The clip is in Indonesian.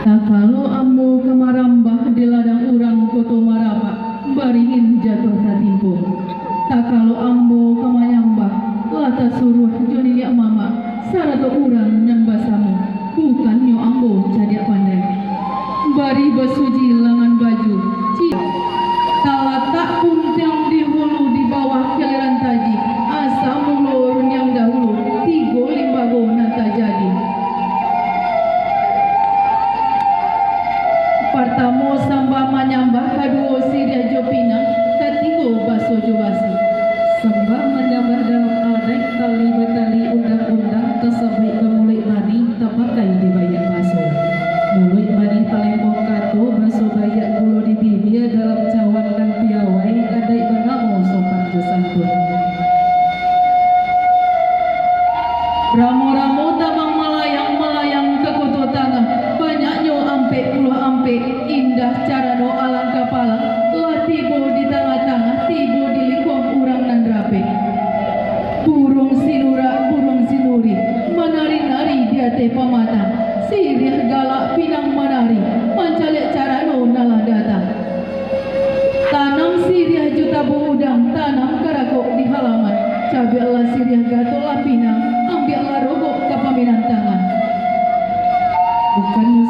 Takalo ambo kemarambah di ladang urang koto marapa baringin jatuh tatimpo. Takalo ambo kemanyambah lata suruh joni ya mama sarato urang nan basamu bukan nyo ambo cadia pandai. Bari basuji lengan baju talatak puntang di hulu di bawah keliran taji asa mulur yang dahulu tigo limbago nata jadi. Pertamo samba manyambah kaduo siria jopina katigo baso jobasi. Sembah menyambah dalam adek tali betali undang-undang tersebut kemulik mani tapakai dibayar baso. Mulut mani talempong kato baso bayak bulu di bibir dalam cawan dan piawai adai benamo sopan kesangkut. Ramo-ramo tabang melayang-melayang ke koto tangah banyaknya ampe puluh ampe indah cara do alang kapalang lah tibo di tengah-tengah tibo di lingkong urang nan rape. Burung sinura burung sinuri menari-nari di ate pamatang sirih galak pinang menari mancalek cara do nalah datang. Tanam sirih juta udang tanam karakok di halaman cabai Allah sirih gato lah pinang ambil lah rogok ke paminan tangan. Bukan